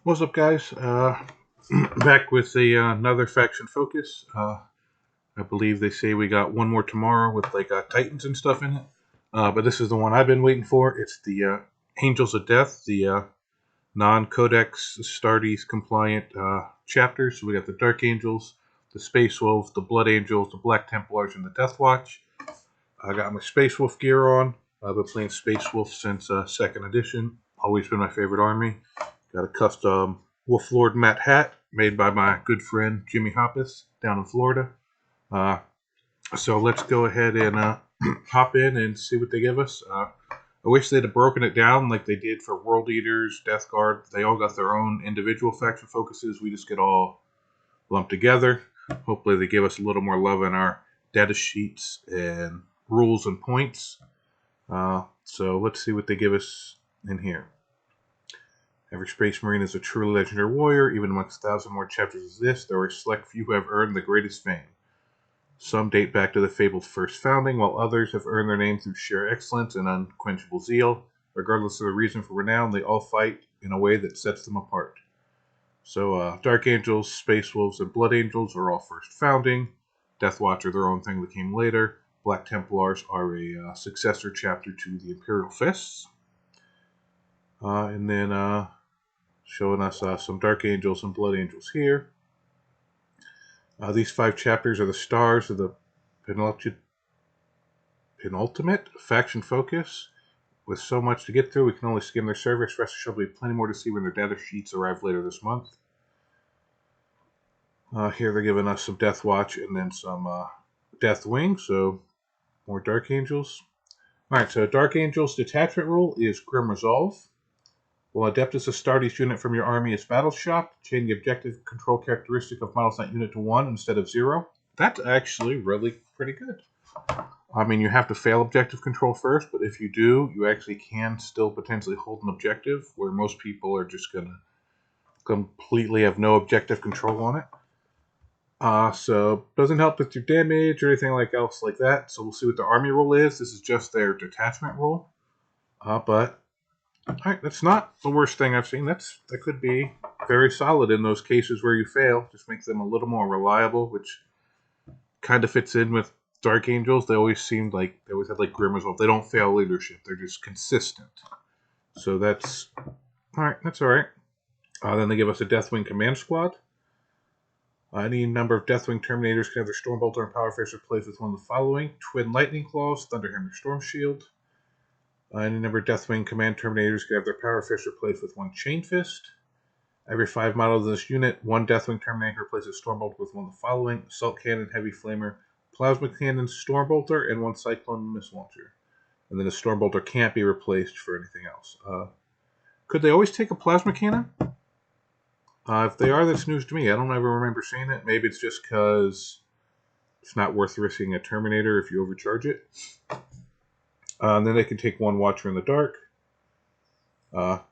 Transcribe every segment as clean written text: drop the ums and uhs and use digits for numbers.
What's up, guys? Back with another faction focus. I believe they say we got one more tomorrow with like Titans and stuff in it. But this is the one I've been waiting for. It's the Angels of Death, the non-Codex Astartes compliant chapters. So we got the Dark Angels, the Space Wolves, the Blood Angels, the Black Templars, and the Deathwatch. I got my Space Wolf gear on. I've been playing Space Wolf since 2nd edition. Always been my favorite army. Got a custom Wolf Lord Matt hat made by my good friend Jimmy Hoppus down in Florida. So let's go ahead and hop in and see what they give us. I wish they'd have broken it down like they did for World Eaters, Death Guard. They all got their own individual faction focuses. We just get all lumped together. Hopefully they give us a little more love in our data sheets and rules and points. So let's see what they give us in here. Every Space Marine is a truly legendary warrior. Even amongst 1,000 more chapters as this, there are a select few who have earned the greatest fame. Some date back to the fabled first founding, while others have earned their name through sheer excellence and unquenchable zeal. Regardless of the reason for renown, they all fight in a way that sets them apart. So, Dark Angels, Space Wolves, and Blood Angels are all first founding. Deathwatch are their own thing that came later. Black Templars are a successor chapter to the Imperial Fists. And then showing us some Dark Angels and Blood Angels here. These 5 chapters are the stars of the penultimate faction focus. With so much to get through, we can only skim their service. Rest assured, there'll be plenty more to see when their data sheets arrive later this month. Here they're giving us some Deathwatch and then some Deathwing, so more Dark Angels. Alright, so Dark Angels detachment rule is Grim Resolve. While Adeptus Astartes unit from your army is battle shocked, change the objective control characteristic of models that unit to 1 instead of 0. That's actually really pretty good. I mean, you have to fail objective control first, but if you do, you actually can still potentially hold an objective, where most people are just going to completely have no objective control on it. So, doesn't help with your damage or anything else like that. So we'll see what the army rule is. This is just their detachment rule. But alright, that's not the worst thing I've seen. That could be very solid in those cases where you fail. Just makes them a little more reliable, which kind of fits in with Dark Angels. They always seemed like they always had like Grim Resolve. They don't fail leadership. They're just consistent. So that's alright. That's alright. Then they give us a Deathwing command squad. Any number of Deathwing Terminators can have their Stormbolter and Power Fist replaced with one of the following: Twin Lightning Claws, Thunderhammer Storm Shield. Any number of Deathwing Command Terminators can have their Power Fist replaced with one Chain Fist. Every 5 models in this unit, one Deathwing Terminator replaces Stormbolter with one of the following: Assault Cannon, Heavy Flamer, Plasma Cannon, Stormbolter, and one Cyclone Missile Launcher. And then the Stormbolter can't be replaced for anything else. Could they always take a Plasma Cannon? If they are, that's news to me. I don't ever remember seeing it. Maybe it's just because it's not worth risking a Terminator if you overcharge it. And then they can take one Watcher in the Dark. Watcher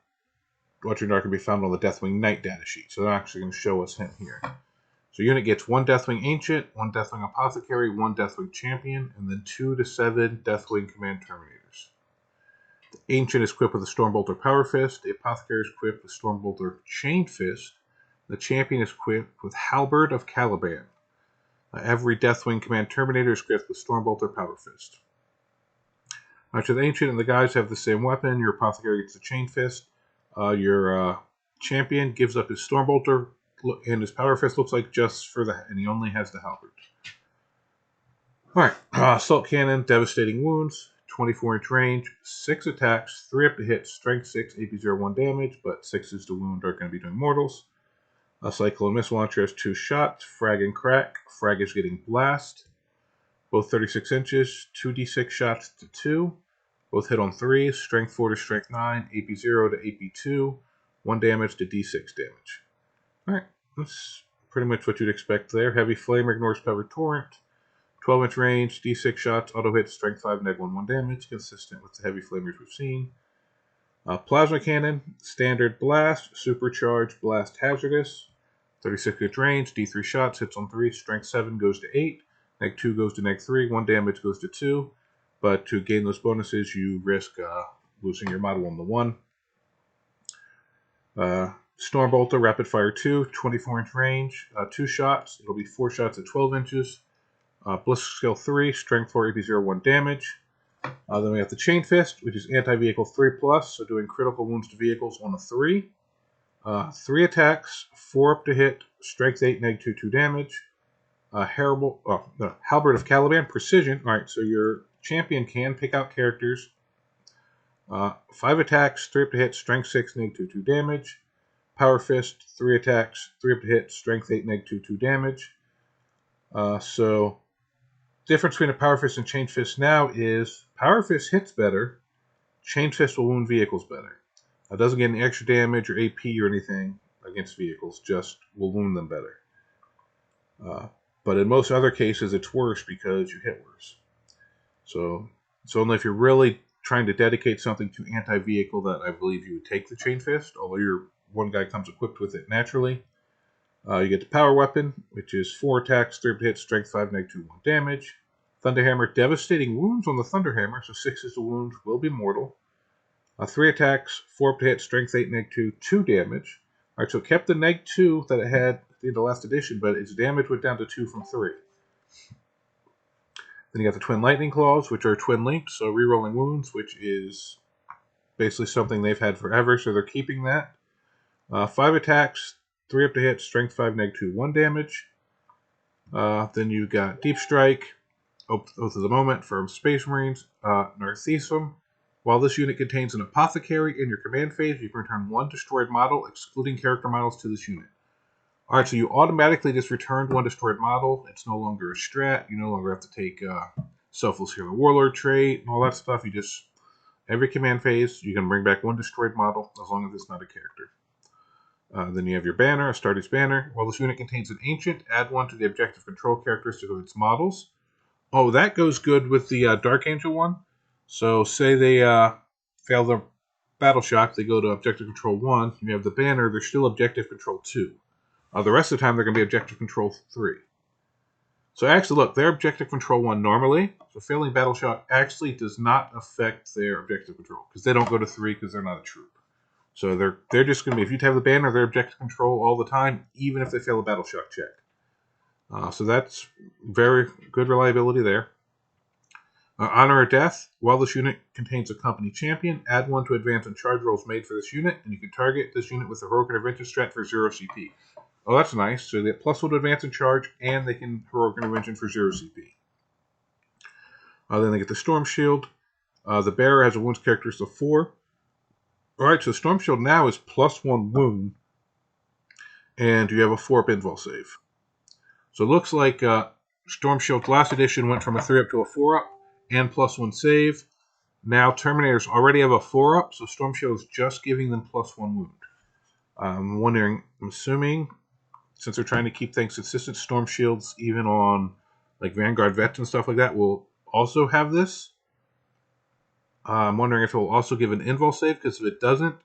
in the Dark can be found on the Deathwing Knight data sheet. So they're actually going to show us him here. So unit gets one Deathwing Ancient, one Deathwing Apothecary, one Deathwing Champion, and then 2 to 7 Deathwing Command Terminators. The Ancient is equipped with a Stormbolter Power Fist. The Apothecary is equipped with Stormbolter Chain Fist. The Champion is equipped with Halberd of Caliban. Every Deathwing Command Terminator is equipped with Stormbolter Power Fist. So the Ancient and the guys have the same weapon. Your Apothecary gets the Chain Fist. Your Champion gives up his Stormbolter, and his Power Fist looks like just for that, and he only has the Halberd. Alright, Assault Cannon, Devastating Wounds, 24-inch range, 6 attacks, 3 up to hit, Strength 6, AP 1 damage, but 6 is to wound, are going to be doing mortals. A Cyclone Missile Launcher has 2 shots, Frag and Crack. Frag is getting Blast. Both 36 inches, 2d6 shots to 2. Both hit on 3, Strength 4 to Strength 9, AP 0 to AP 2, 1 damage to d6 damage. Alright, that's pretty much what you'd expect there. Heavy Flamer ignores Pepper Torrent. 12-inch range, d6 shots, auto hit, Strength 5, neg 1, 1 damage, consistent with the Heavy Flamers we've seen. Plasma Cannon, Standard Blast, Supercharged Blast Hazardous. 36-inch range, d3 shots, hits on 3, Strength 7 goes to 8, neg 2 goes to neg 3, 1 damage goes to 2. But to gain those bonuses, you risk losing your model on the 1. Stormbolter, Rapid Fire 2, 24-inch range, 2 shots. It'll be 4 shots at 12 inches. Ballistic Skill 3, Strength 4, AP 1 damage. Then we have the Chain Fist, which is anti-vehicle 3+, so doing critical wounds to vehicles on a 3. 3 attacks, 4 up to hit, Strength 8, -2, 2 damage. Halberd of Caliban, Precision. Alright, so your champion can pick out characters. 5 attacks, 3 up to hit, Strength 6, -2, 2 damage. Power Fist, 3 attacks, 3 up to hit, Strength 8, -2, 2 damage. So, difference between a Power Fist and Chain Fist now is Power Fist hits better, Chain Fist will wound vehicles better. It doesn't get any extra damage or AP or anything against vehicles, just will wound them better. But in most other cases, it's worse because you hit worse. So, it's only if you're really trying to dedicate something to anti-vehicle that I believe you would take the Chain Fist, although your one guy comes equipped with it naturally. You get the Power Weapon, which is 4 attacks, 3 hit, Strength 5, -2, 1 damage. Thunderhammer, devastating wounds on the Thunderhammer, so 6 is the wound, will be mortal. 3 attacks, 4 hit, Strength 8, -2, 2 damage. Alright, so it kept the -2 that it had in the last edition, but its damage went down to 2 from 3. Then you got the Twin Lightning Claws, which are twin linked, so rerolling wounds, which is basically something they've had forever, so they're keeping that. 5 attacks, 3 up to hit, Strength 5, -2, 1 damage. Then you got Deep Strike, Oath of the Moment from Space Marines, Narcissism. While this unit contains an apothecary in your command phase, you can return 1 destroyed model, excluding character models, to this unit. Alright, so you automatically just returned 1 destroyed model. It's no longer a strat. You no longer have to take Selfless Hero Warlord trait and all that stuff. You just, every command phase, you can bring back 1 destroyed model, as long as it's not a character. Then you have your banner, Astartes Banner. While this unit contains an ancient, add 1 to the objective control characteristic of its models. Oh, that goes good with the Dark Angel one. So say they fail their battle shock, they go to objective control 1. You have the banner, they're still objective control 2. The rest of the time, they're going to be objective control 3. So actually, look, they're objective control 1 normally. So failing battle shock actually does not affect their objective control, because they don't go to 3 because they're not a troop. So they're just going to be, if you have the banner, they're objective control all the time, even if they fail a battle shock check. So that's very good reliability there. Honor or Death. While this unit contains a company champion, add 1 to advance and charge rolls made for this unit, and you can target this unit with a heroic intervention strat for 0 CP. Oh, that's nice. So they get +1 to advance and charge, and they can heroic intervention for 0 CP. Then they get the Storm Shield. The Bearer has a wounds characteristic of 4. Alright, so Storm Shield now is +1 wound, and you have a 4-up invul save. So it looks like Storm Shield's last edition went from a 3-up to a 4-up, and +1 save. Now Terminators already have a 4-up, so Storm Shield is just giving them +1 wound. I'm wondering, I'm assuming, since they're trying to keep things consistent, Storm Shields, even on like Vanguard Vets and stuff like that, will also have this. I'm wondering if it will also give an invul save, because if it doesn't,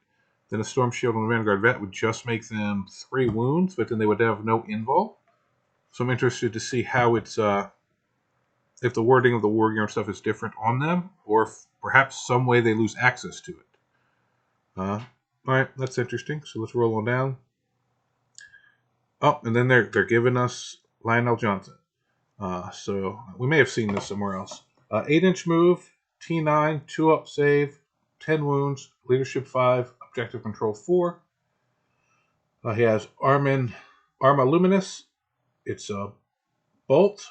then a Storm Shield on a Vanguard Vet would just make them 3 wounds, but then they would have no invul. So I'm interested to see how it's, if the wording of the War Gear and stuff is different on them, or if perhaps some way they lose access to it. Alright, that's interesting. So let's roll on down. Oh, and then they're giving us Lionel Johnson. So we may have seen this somewhere else. 8-inch move, T9, 2-up save, 10 wounds, leadership 5, objective control 4. He has Arma Luminous. It's a bolt,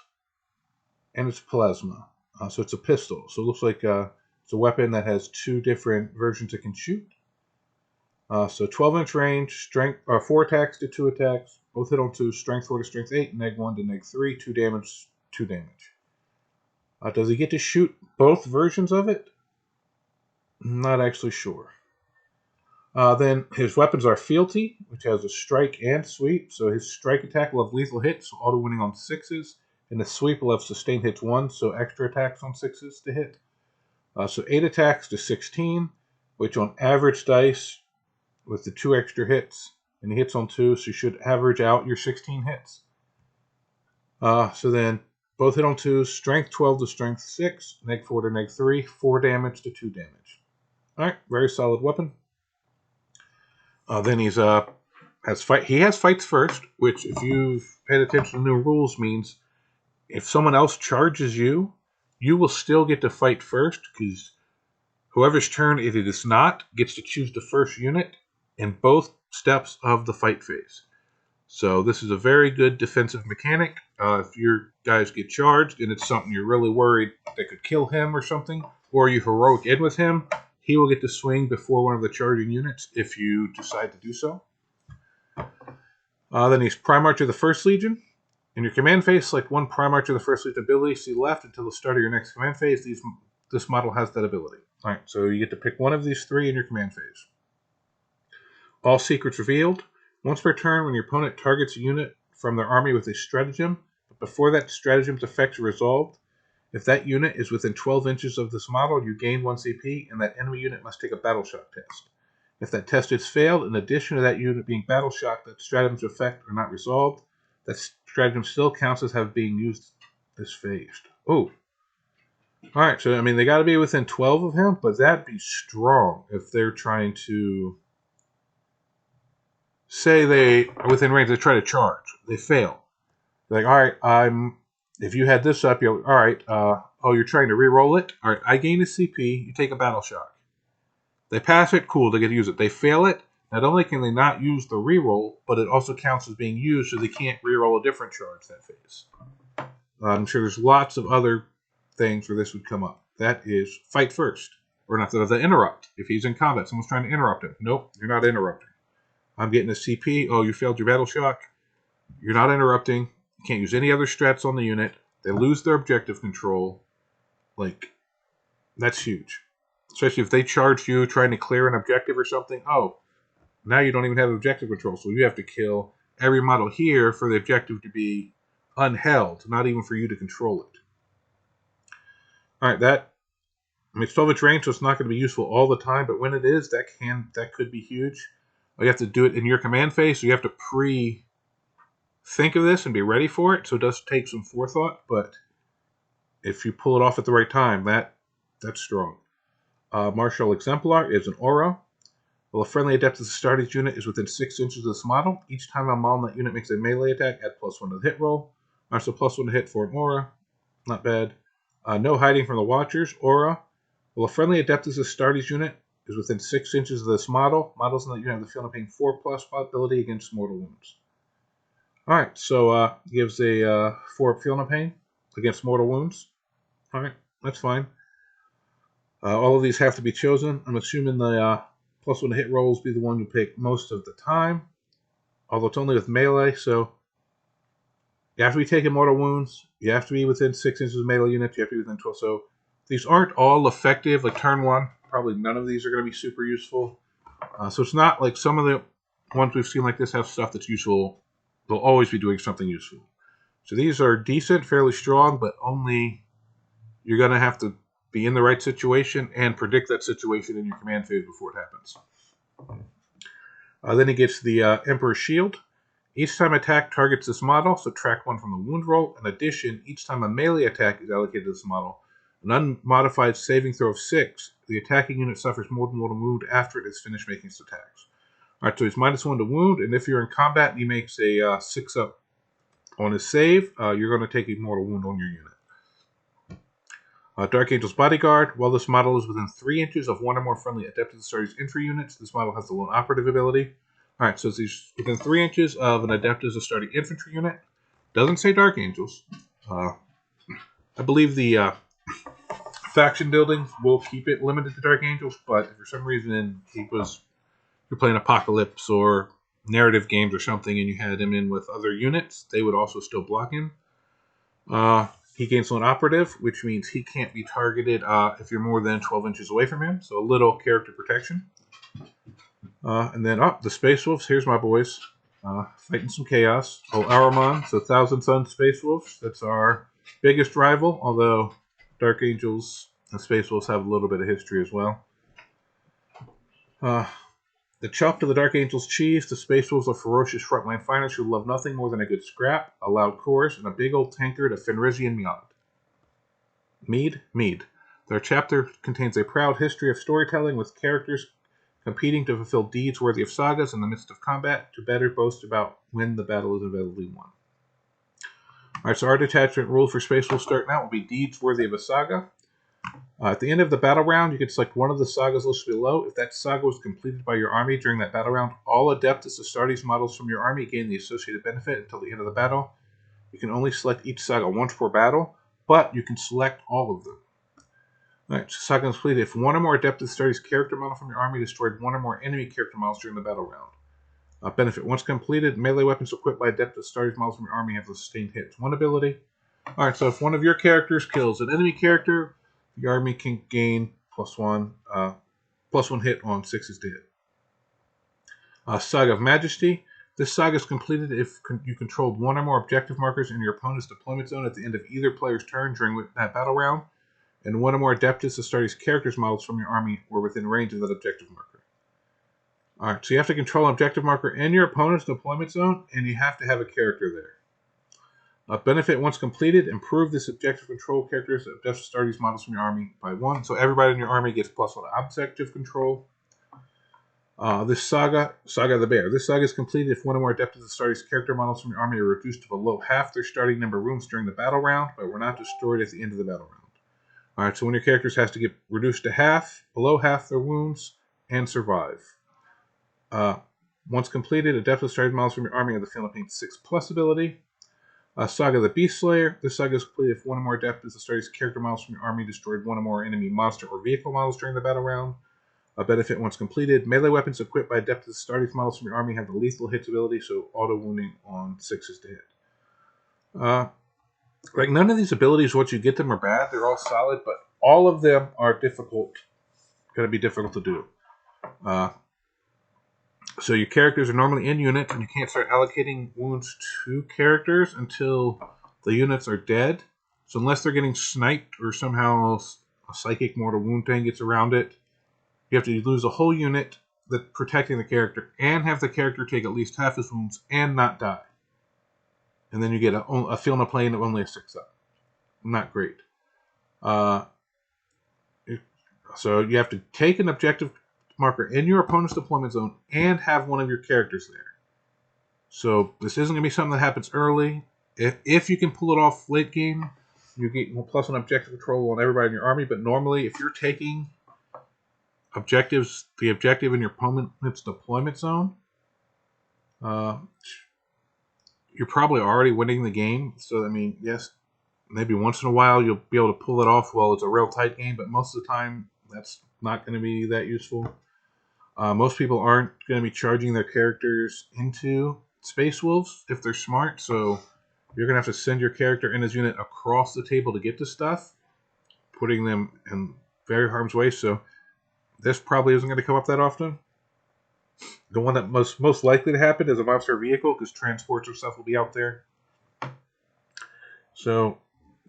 and it's plasma. So it's a pistol. So it looks like it's a weapon that has 2 different versions it can shoot. So 12-inch range, strength, 4 attacks to 2 attacks, both hit on 2, strength 4 to strength 8, -1 to -3, 2 damage, 2 damage. Does he get to shoot both versions of it? Not actually sure. Then his weapons are Fealty, which has a strike and sweep. So his strike attack will have lethal hits, so auto winning on 6s, and the sweep will have sustained hits 1, so extra attacks on 6s to hit. So 8 attacks to 16, which on average dice, with the 2 extra hits, and he hits on 2, so you should average out your 16 hits. So then, both hit on 2, strength 12 to strength 6, -4 to -3, 4 damage to 2 damage. Alright, very solid weapon. Then he's He has fights first, which, if you've paid attention to new rules, means if someone else charges you, you will still get to fight first, because whoever's turn it is not gets to choose the first unit in both steps of the fight phase. So this is a very good defensive mechanic. If your guys get charged and it's something you're really worried that could kill him or something, or you heroic in with him, he will get to swing before one of the charging units if you decide to do so. Then he's Primarch of the First Legion. In your command phase, select one Primarch of the First Legion ability, see left until the start of your next command phase. This model has that ability. Alright, so you get to pick one of these three in your command phase. All secrets revealed. Once per turn, when your opponent targets a unit from their army with a stratagem, but before that stratagem's effects are resolved, if that unit is within 12 inches of this model, you gain 1 CP, and that enemy unit must take a battle shock test. If that test is failed, in addition to that unit being battle shocked, that stratagem's effects are not resolved, that stratagem still counts as having being used this phased. Oh. Alright, so I mean, they got to be within 12 of him, but that'd be strong if they're trying to... Say they are within range, they try to charge. They fail. They're like, alright, if you had this up, you're alright, you're trying to re-roll it? Alright, I gain a CP, you take a battle shock. They pass it, cool, they get to use it. They fail it, not only can they not use the re-roll, but it also counts as being used, so they can't re-roll a different charge that phase. I'm sure there's lots of other things where this would come up. That is fight first. Or not, the interrupt. If he's in combat, someone's trying to interrupt him. Nope, you're not interrupting. I'm getting a CP. Oh, you failed your battle shock. You're not interrupting. You can't use any other strats on the unit. They lose their objective control. Like, that's huge. Especially if they charged you trying to clear an objective or something. Oh, now you don't even have objective control. So you have to kill every model here for the objective to be unheld, not even for you to control it. Alright, it's 12-inch range, so it's not going to be useful all the time, but when it is, that could be huge. You have to do it in your command phase, so you have to think of this and be ready for it, so it does take some forethought, but if you pull it off at the right time, that's strong. Martial Exemplar is an aura. While a friendly Adeptus Astartes unit is within 6 inches of this model, each time a model in that unit makes a melee attack, add +1 to the hit roll. So +1 to hit for an aura. Not bad. No hiding from the Watchers, aura. While a friendly Adeptus Astartes unit is within 6 inches of this model, models in that unit have the feeling of paying 4+ ability against mortal wounds. Alright, so gives a 4 feeling of pain against mortal wounds. Alright, that's fine. All of these have to be chosen. I'm assuming the +1 to hit rolls be the one you pick most of the time. Although it's only with melee, so you have to be taking mortal wounds. You have to be within 6 inches of melee units. You have to be within 12. So these aren't all effective. Like turn 1, probably none of these are going to be super useful. So it's not like some of the ones we've seen like this have stuff that's useful. They'll always be doing something useful. So these are decent, fairly strong, but only you're going to have to be in the right situation and predict that situation in your command phase before it happens. Then he gets the Emperor's Shield. Each time attack targets this model, subtract 1 from the wound roll. In addition, each time a melee attack is allocated to this model, an unmodified saving throw of 6, the attacking unit suffers more than 1 wound after it has finished making its attacks. Alright, so he's -1 to wound, and if you're in combat and he makes a 6-up on his save, you're going to take a mortal wound on your unit. Dark Angel's Bodyguard. While this model is within 3 inches of 1 or more friendly Adeptus Astartes infantry units, this model has the lone operative ability. Alright, so he's within 3 inches of an Adeptus Astartes infantry unit. Doesn't say Dark Angels. I believe the faction building will keep it limited to Dark Angels, but if for some reason you're playing Apocalypse or narrative games or something and you had him in with other units, they would also still block him. He gains lone operative, which means he can't be targeted if you're more than 12 inches away from him, so a little character protection. And then, the Space Wolves, here's my boys, fighting some chaos. Aramon, so Thousand Suns Space Wolves, that's our biggest rival, although Dark Angels and Space Wolves have a little bit of history as well. The chalk to the Dark Angels' cheese, the Space Wolves are ferocious frontline fighters who love nothing more than a good scrap, a loud chorus, and a big old tankard of Fenrisian mead. Mead. Their chapter contains a proud history of storytelling with characters competing to fulfill deeds worthy of sagas in the midst of combat to better boast about when the battle is inevitably won. Alright, so our detachment rule for Space Wolves starting out will be deeds worthy of a saga. At the end of the battle round, you can select one of the sagas listed below. If that saga was completed by your army during that battle round, all Adeptus Astartes models from your army gain the associated benefit until the end of the battle. You can only select each saga once per battle, but you can select all of them. Alright, so saga completed if one or more Adeptus Astartes character model from your army destroyed one or more enemy character models during the battle round. Benefit, once completed, melee weapons equipped by Adeptus Astartes models from your army have the sustained hits 1 ability. Alright, so if one of your characters kills an enemy character, your army can gain +1 hit on 6s to hit. Saga of Majesty. This saga is completed if you controlled one or more objective markers in your opponent's deployment zone at the end of either player's turn during that battle round, and one or more Adeptus Astartes characters models from your army were within range of that objective marker. Alright, so you have to control an objective marker in your opponent's deployment zone, and you have to have a character there. Benefit, once completed, improve this objective control characters of Adeptus Astartes models from your army by 1. So everybody in your army gets +1 objective control. This saga of the Bear. This saga is completed if one or more Adeptus Astartes character models from your army are reduced to below half their starting number of wounds during the battle round, but were not destroyed at the end of the battle round. Alright, so one of your characters has to get reduced to below half their wounds, and survive. Once completed, Adeptus Astartes models from your army have the Feel No Pain 6+ ability. Saga of the Beast Slayer. This saga is completed if one or more Adeptus Astartes character models from your army destroyed one or more enemy monster or vehicle models during the battle round. Benefit, once completed, melee weapons equipped by Adeptus Astartes models from your army have the lethal hits ability, so auto wounding on 6s to hit. Like, none of these abilities, once you get them, are bad. They're all solid, but all of them are going to be difficult to do. So your characters are normally in units, and you can't start allocating wounds to characters until the units are dead. So unless they're getting sniped or somehow a psychic mortal wound thing gets around it, you have to lose a whole unit that's protecting the character and have the character take at least half his wounds and not die. And then you get a Feel No Pain of only a 6-up. Not great. So you have to take an objective marker in your opponent's deployment zone and have one of your characters there. So this isn't going to be something that happens early. If you can pull it off late game, you get +1 objective control on everybody in your army. But normally, if you're taking the objective in your opponent's deployment zone, you're probably already winning the game. So, I mean, yes, maybe once in a while you'll be able to pull it off while it's a real tight game, but most of the time that's not going to be that useful. Most people aren't going to be charging their characters into Space Wolves if they're smart, so you're going to have to send your character and his unit across the table to get to stuff, putting them in very harm's way, so this probably isn't going to come up that often. The one that most likely to happen is a monster vehicle, because transports or stuff will be out there. So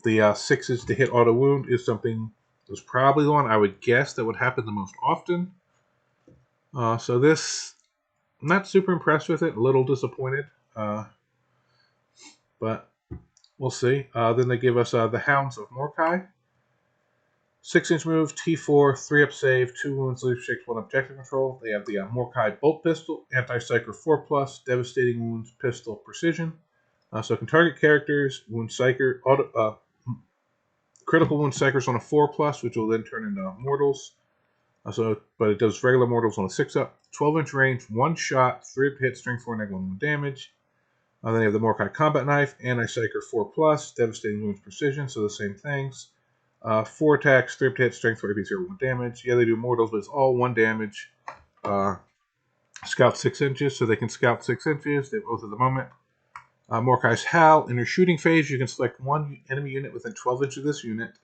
the 6s to hit auto wound is something that's probably the one I would guess that would happen the most often. So this, I'm not super impressed with it, a little disappointed, but we'll see. Then they give us the Hounds of Morkai. 6-inch move, T4, 3-up save, 2 wounds, leaf shakes, 1 objective control. They have the Morkai Bolt Pistol, Anti-Psyker 4+, Devastating Wounds, Pistol, Precision. So it can target characters, wound Psyker, critical wound Psykers on a 4+, which will then turn into mortals. But it does regular mortals on a 6-up, 12-inch range, 1 shot, 3-up hit, strength 4, -1 wound damage. Then you have the Morkai Combat Knife, Anti-Psyker 4+, Devastating Wounds, Precision, so the same things. 4 attacks, 3-up hit, strength 4, AP 0, 1 damage. Yeah, they do mortals, but it's all 1 damage. Scout 6 inches, so they can scout 6 inches. They have both at the moment. Morkai's Howl. In your shooting phase, you can select 1 enemy unit within 12 inches of this unit.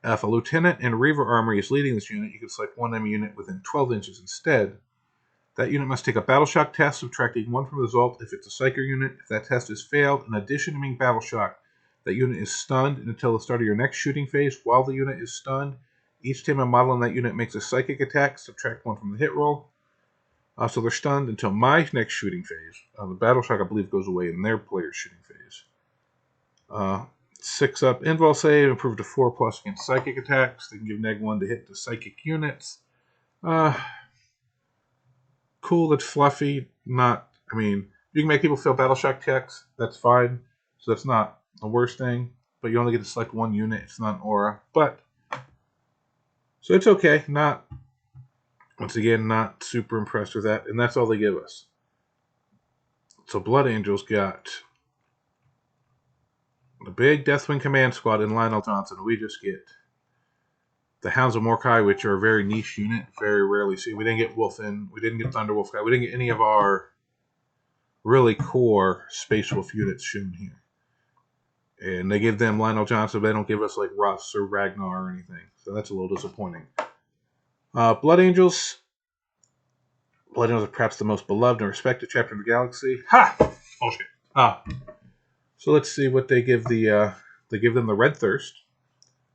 If a lieutenant in Reaver Armory is leading this unit, you can select 1 enemy unit within 12 inches instead. That unit must take a Battle Shock test, subtracting 1 from the result if it's a Psyker unit. If that test is failed, in addition to being Battle Shock, that unit is stunned until the start of your next shooting phase. While the unit is stunned, each time a model in that unit makes a Psychic attack, subtract 1 from the hit roll. So they're stunned until my next shooting phase. The Battle Shock, I believe, goes away in their player's shooting phase. 6-up invul save, improved to 4+ against psychic attacks. They can give -1 to hit the psychic units. cool, it's fluffy, not, I mean, you can make people feel battle shock checks, that's fine, so that's not the worst thing, but you only get to select one unit, it's not an aura, but, so it's okay, not, once again, not super impressed with that, and that's all they give us. So Blood Angels got the big Deathwing Command Squad and Lionel Johnson. We just get the Hounds of Mordecai, which are a very niche unit, very rarely seen. We didn't get Wolfen, we didn't get Thunderwolf guy, we didn't get any of our really core Space Wolf units shown here. And they give them Lionel Johnson, but they don't give us like Russ or Ragnar or anything. So that's a little disappointing. Blood Angels. Blood Angels are perhaps the most beloved and respected chapter of the galaxy. Ha! Bullshit. So let's see what they give the. They give them the Red Thirst.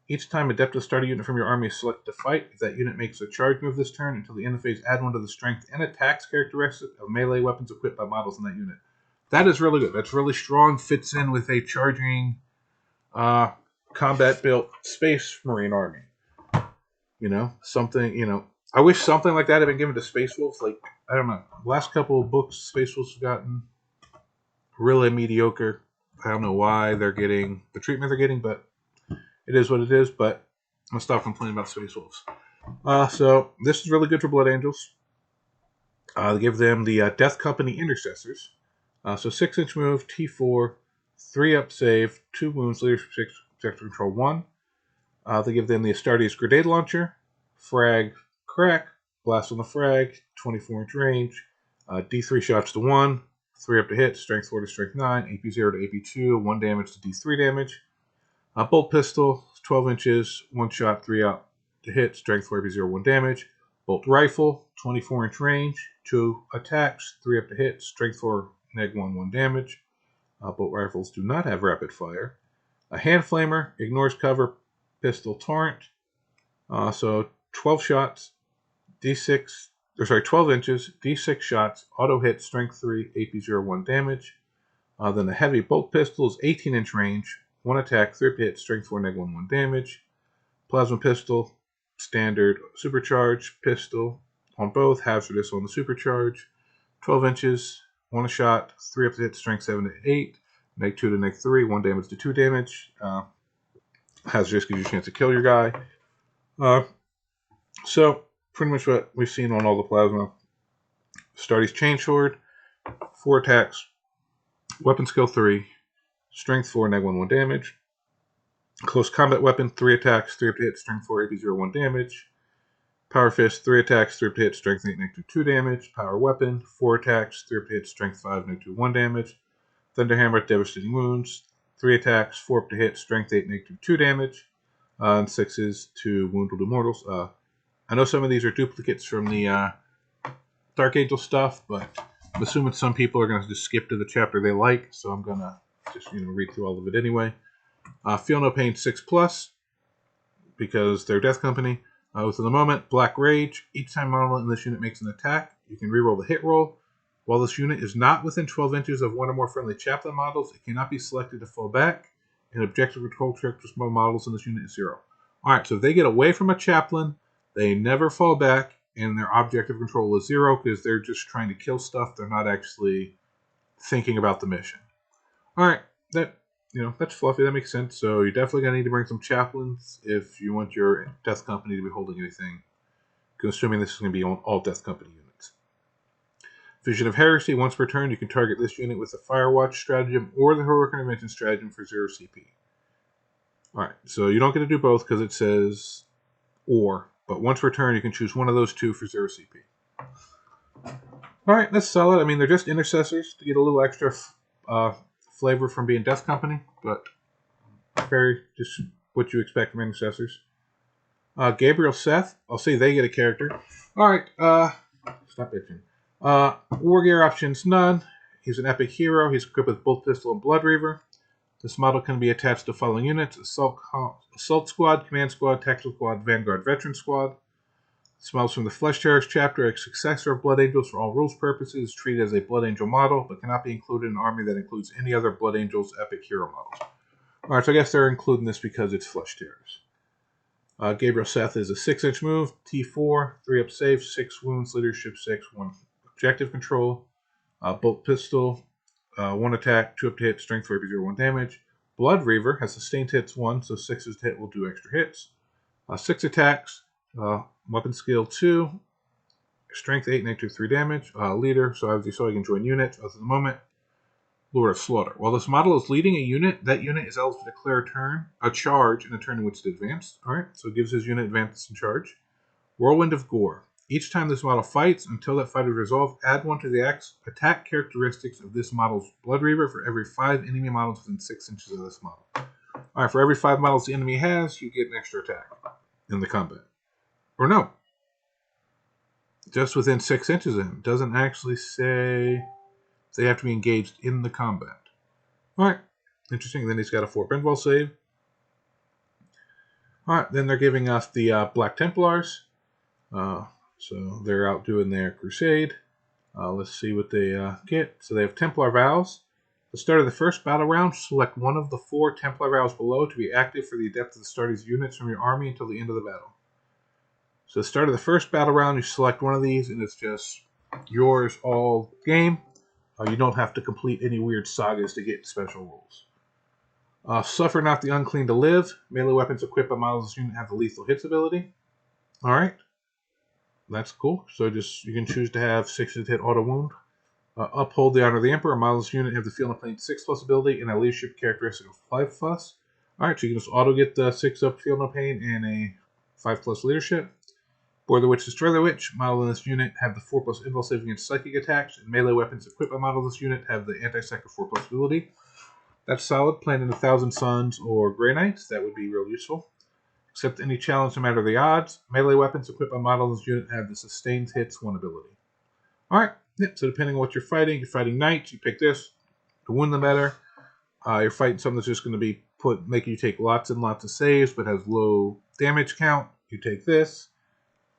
Each time Adeptus start a unit from your army is selected to fight. If that unit makes a charge move this turn, until the end of the phase, add one to the strength and attacks characteristic of melee weapons equipped by models in that unit. That is really good. That's really strong. Fits in with a charging, combat-built Space Marine army. You know, something. You know, I wish something like that had been given to Space Wolves. Like, I don't know. The last couple of books Space Wolves have gotten really mediocre. I don't know why they're getting the treatment they're getting, but it is what it is. But I'll stop complaining about Space Wolves. So this is really good for Blood Angels. They give them the Death Company Intercessors. So 6-inch move, T4, 3-up save, 2 wounds, leadership 6, objective control 1. They give them the Astartes Grenade Launcher, Frag, Crack, Blast on the Frag, 24-inch range, D3 shots to 1, 3 up to hit, strength 4 to strength 9, AP 0 to AP 2, 1 damage to D3 damage. Bolt Pistol, 12 inches, 1 shot, 3 up to hit, strength 4, AP 0, 1 damage. Bolt Rifle, 24-inch range, 2 attacks, 3 up to hit, strength 4, neg 1, 1 damage. Bolt Rifles do not have rapid fire. A Hand Flamer, ignores cover, Pistol Torrent. So 12 shots, D6, 12 inches, D6 shots, auto hit, strength 3, AP 0, 1 damage. Then the Heavy Bolt Pistol is 18-inch range, 1 attack, 3 up to hit, strength 4, neg 1, 1 damage. Plasma Pistol, standard supercharge pistol on both, hazardous on the supercharge. 12 inches, 1 shot, 3 up to hit, strength 7 to 8, neg 2 to neg 3, 1 damage to 2 damage. Hazardous gives you a chance to kill your guy. So, pretty much what we've seen on all the plasma. Astartes Chainsword, 4 attacks, weapon skill 3, strength 4, neg 1, 1 damage. Close combat weapon, 3 attacks, 3 up to hit, strength 4, AP 0, 1 damage. Power Fist, 3 attacks, 3 up to hit, strength 8, neg 2, 2 damage. Power Weapon, 4 attacks, 3 up to hit, strength 5, neg 2, 1 damage. Thunderhammer, Devastating Wounds, 3 attacks, 4 up to hit, strength 8, neg 2, 2 damage. And 6s to Wounded Immortals. I know some of these are duplicates from the Dark Angel stuff, but I'm assuming some people are going to just skip to the chapter they like, so I'm going to just read through all of it anyway. Feel No Pain 6+, because they're Death Company. Within the moment, Black Rage. Each time model in this unit makes an attack, you can reroll the hit roll. While this unit is not within 12 inches of one or more friendly chaplain models, it cannot be selected to fall back. And objective control check for small models in this unit is 0. Alright, so if they get away from a chaplain, they never fall back, and their objective control is 0 because they're just trying to kill stuff. They're not actually thinking about the mission. Alright, that's fluffy. That makes sense. So you're definitely going to need to bring some chaplains if you want your Death Company to be holding anything. Assuming this is going to be on all Death Company units. Vision of Heresy. Once per turn, you can target this unit with the Firewatch stratagem or the Heroic Intervention stratagem for 0 CP. Alright, so you don't get to do both because it says or. But once per turn, you can choose one of those two for 0 CP. Alright, that's solid. I mean, they're just intercessors to get a little extra flavor from being Death Company, but very just what you expect from intercessors. Gabriel Seth, I'll say they get a character. Alright, stop bitching. War gear options, none. He's an epic hero. He's equipped with Bolt Pistol and Blood Reaver. This model can be attached to following units: Assault Squad, Command Squad, Tactical Squad, Vanguard Veteran Squad. This model's from the Flesh Tearers chapter, a successor of Blood Angels for all rules purposes, treated as a Blood Angel model, but cannot be included in an army that includes any other Blood Angels epic hero models. Alright, so I guess they're including this because it's Flesh Tearers. Gabriel Seth is a 6-inch move, T4, 3 up save, 6 wounds, leadership 6, 1 objective control, bolt pistol, 1 attack, 2 up to hit, strength 4, AP 0, 1 damage. Blood Reaver has sustained hits 1, so 6 to hit will do extra hits. 6 attacks, weapon skill 2, strength 8, negative 3 damage. Leader, so as you saw, you can join units. At the moment, Lord of Slaughter. While this model is leading a unit, that unit is eligible to declare a charge in a turn in which it advanced. Alright, so it gives his unit advantage and charge. Whirlwind of Gore. Each time this model fights, until that fight is resolved, add 1 to the attack characteristics of this model's Blood Reaver for every 5 enemy models within 6 inches of this model. Alright, for every 5 models the enemy has, you get an extra attack in the combat. Or no. Just within 6 inches of him. It doesn't actually say they have to be engaged in the combat. Alright, interesting. Then he's got a 4 pinball save. Alright, then they're giving us the Black Templars. So they're out doing their crusade. Let's see what they get. So they have Templar Vows. At the start of the first battle round, select one of the 4 Templar Vows below to be active for the adept of the starter's units from your army until the end of the battle. So at the start of the first battle round, you select one of these, and it's just yours all game. You don't have to complete any weird sagas to get special rules. Suffer Not the Unclean to Live. Melee weapons equipped by models of this unit have the lethal hits ability. Alright. That's cool. So you can choose to have 6 to hit auto wound. Uphold the Honor of the Emperor. Models unit have the Feel and Pain 6+ ability and a leadership characteristic of 5+. Alright, so you can just auto get the 6 up Feel No Pain and a 5+ leadership. Bore the Witch, Destroy the Witch. Model in this unit have the 4+ invul save against psychic attacks, and melee weapons equipped by model of this unit have the anti-psych of 4+ ability. That's solid. Playing in 1,000 Suns or Grey Knights, that would be real useful. Accept any challenge no matter the odds. Melee weapons equipped by model of this unit have the sustained hits 1 ability. Alright, so depending on what you're fighting knights, you pick this to wound them better. You're fighting something that's just going to be making you take lots and lots of saves but has low damage count, you take this.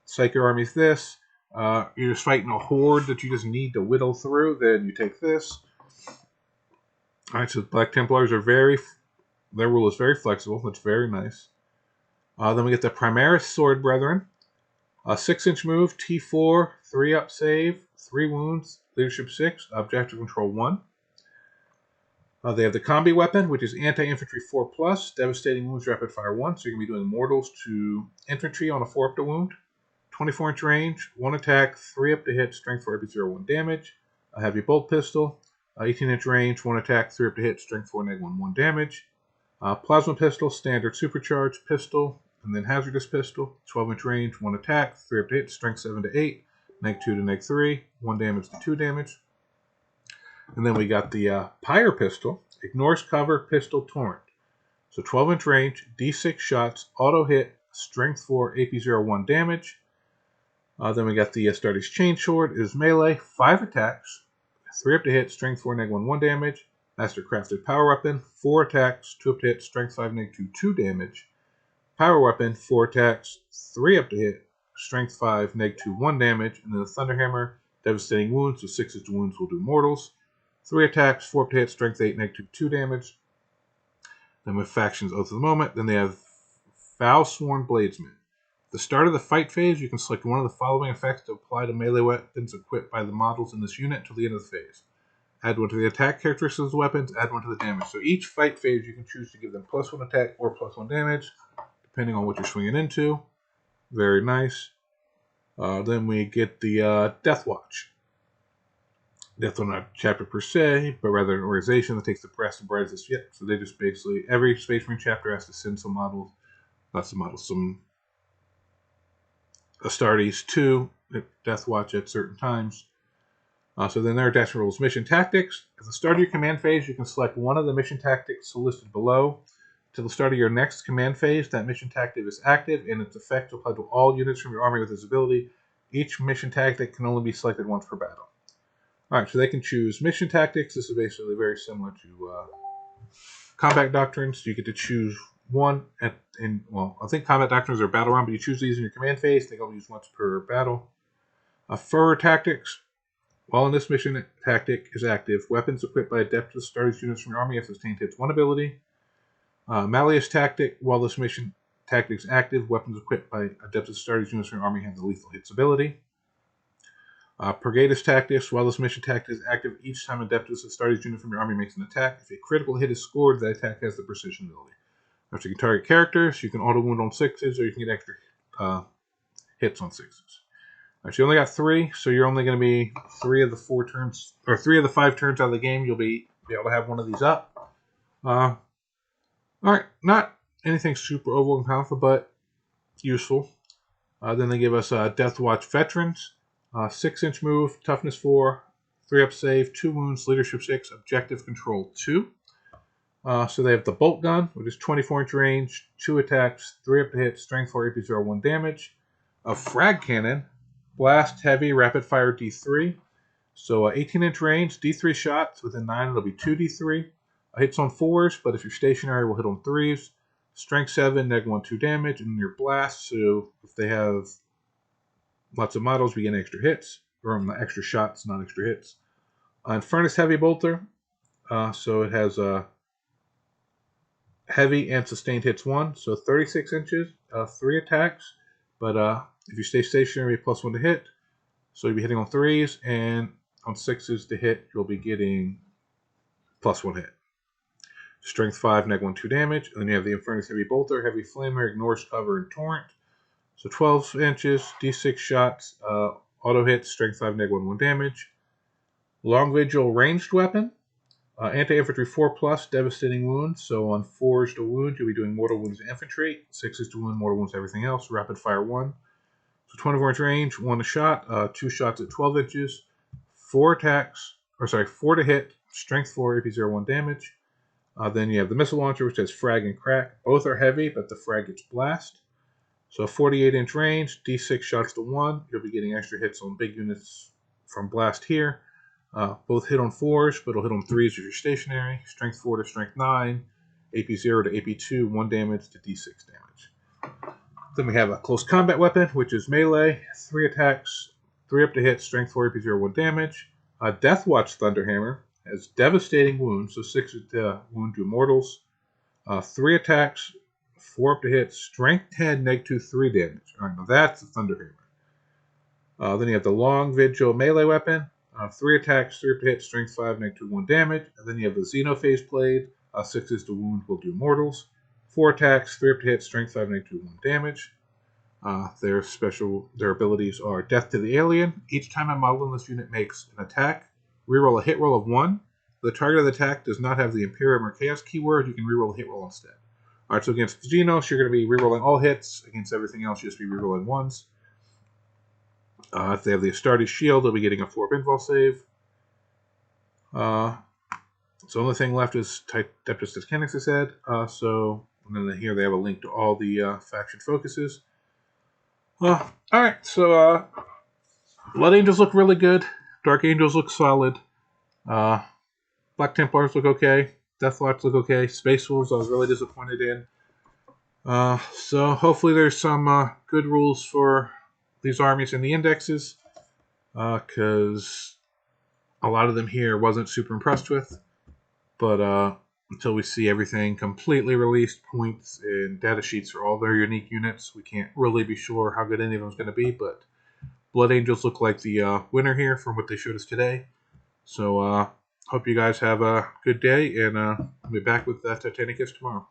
Psycho Army's this. You're just fighting a horde that you just need to whittle through, then you take this. Alright, so Black Templars are their rule is very flexible. That's very nice. Then we get the Primaris Sword Brethren. 6-inch move, T4, 3 up save, 3 wounds, leadership 6, objective control 1. They have the Combi Weapon, which is anti-infantry 4+, devastating wounds, rapid fire 1. So you're going to be doing mortals to infantry on a 4 up to wound. 24-inch range, 1 attack, 3 up to hit, strength 4, AP 0, 1 damage. A heavy bolt pistol, 18-inch range, 1 attack, 3 up to hit, strength 4, -1, 1 damage. Plasma pistol, standard supercharged pistol, and then hazardous pistol, 12-inch range, 1 attack, 3 up to hit, strength 7 to 8, -2 to -3, 1 damage to 2 damage. And then we got the Pyre pistol, ignores cover, pistol torrent. So 12-inch range, D6 shots, auto hit, strength 4, AP 0, 1 damage. Then we got the Astartes Chain Sword, is melee, 5 attacks, 3 up to hit, strength 4, -1, 1 damage. Mastercrafted Power Weapon, 4 attacks, 2 up to hit, strength 5, -2, 2 damage. Power Weapon, 4 attacks, 3 up to hit, strength 5, -2, 1 damage. And then the Thunderhammer, devastating wounds, so 6-inch wounds will do mortals. 3 attacks, 4 up to hit, strength 8, -2, 2 damage. Then with factions Oath of the Moment, then they have Foul-Sworn Bladesman. At the start of the fight phase, you can select one of the following effects to apply to melee weapons equipped by the models in this unit until the end of the phase. Add 1 to the attack characteristics of the weapons, add 1 to the damage. So each fight phase, you can choose to give them +1 attack or +1 damage, depending on what you're swinging into. Very nice. Then we get the Deathwatch. Death not a chapter per se, but rather an organization that takes the press and brides this yet. So they just basically, every Space Marine chapter has to send some models, some Astartes to Deathwatch at certain times. So then there are attachment rules. Mission tactics. At the start of your command phase, you can select one of the mission tactics listed below. Till the start of your next command phase, that mission tactic is active, and its effect will apply to all units from your army with this ability. Each mission tactic can only be selected once per battle. Alright, so they can choose mission tactics. This is basically very similar to combat doctrines. You get to choose one, I think combat doctrines are battle round, but you choose these in your command phase. They can only use once per battle. Furor tactics. While this mission tactic is active, weapons equipped by adept to Astartes units from your army have sustained hits 1 ability. Malleus tactic. While this mission tactic is active, weapons equipped by adept to Astartes units from your army have the lethal hits ability. Brigadus Tactics. While this mission tactic is active, each time Adeptus, a starting unit from your army, makes an attack, if a critical hit is scored, that attack has the precision ability. After you can target characters, you can auto wound on 6s, or you can get extra hits on 6s. Right, so you only got 3, so you're only going to be 3 of the 4 turns, or 3 of the 5 turns out of the game. You'll be able to have one of these up. All right, not anything super overly powerful, but useful. Then they give us Deathwatch Veterans, 6-inch move, toughness 4, 3-up save, 2 wounds, leadership 6, objective control 2. So they have the bolt gun, which is 24-inch range, 2 attacks, 3-up to hit, strength 4, AP 0, 1 damage. A frag cannon, blast, heavy, rapid fire D3. So 18-inch range, D3 shots. Within 9, it'll be 2D3. Hits on 4s, but if you're stationary, we'll hit on 3s. Strength 7, -1, 2 damage. And your blast, so if they have lots of models, we get extra hits. Or extra shots, not extra hits. And Furnace Heavy Bolter. So it has heavy and sustained hits 1. So 36 inches, 3 attacks. But if you stay stationary, +1 to hit. So you'll be hitting on 3s, and on 6s to hit, you'll be getting +1 hit. Strength 5, -1, 2 damage. And then you have the Infernus Heavy Bolter, Heavy Flamer, ignores cover, and Torrent. So 12 inches, D6 shots, auto hit, Strength 5, -1, 1 damage. Long Vigil Ranged Weapon, Anti-Infantry 4+, Devastating Wounds. So on 4s to wound, you'll be doing mortal wounds to infantry. 6s to wound, mortal wounds to everything else. Rapid fire 1. So 24-inch range, 1 a shot, 2 shots at 12 inches, 4 attacks, 4 to hit, strength 4, AP 0, 1 damage. Then you have the missile launcher, which has frag and crack. Both are heavy, but the frag gets blast. So 48-inch range, D6 shots to 1. You'll be getting extra hits on big units from blast here. Both hit on 4s, but it'll hit on 3s if you're stationary. Strength 4 to strength 9, AP 0 to AP 2, 1 damage to D6 damage. Then we have a close combat weapon, which is melee, 3 attacks, 3 up to hit, strength 4, AP 0, 1 damage. Deathwatch Thunderhammer has devastating wounds, so 6 wound to mortals. 3 attacks, 4 up to hit, strength 10, -2, 3 damage. All right, now that's the Thunderhammer. Then you have the Long Vigil melee weapon, 3 attacks, 3 up to hit, strength 5, -2, 1 damage. And then you have the Xenophase Blade, 6s to wound will do mortals. 4 attacks, 3 up to hit, strength 5, -2, 1 damage. Their abilities are Death to the Alien. Each time a model in this unit makes an attack, reroll a hit roll of 1. If the target of the attack does not have the Imperium or Chaos keyword, you can reroll a hit roll instead. Alright, so against Xenos, you're going to be rerolling all hits. Against everything else, you just be rerolling 1s. If they have the Astartes Shield, they'll be getting a 4 pinfall save. So the only thing left is Adeptus Titanics, I said. And then here they have a link to all the faction focuses. Alright, so Blood Angels look really good. Dark Angels look solid. Black Templars look okay. Deathwatch look okay. Space Wolves I was really disappointed in. So hopefully there's some good rules for these armies in the indexes. Because a lot of them here wasn't super impressed with. But until we see everything completely released, points and data sheets for all their unique units, we can't really be sure how good any of them is going to be. But Blood Angels look like the winner here from what they showed us today. So hope you guys have a good day, and I'll be back with Titanicus tomorrow.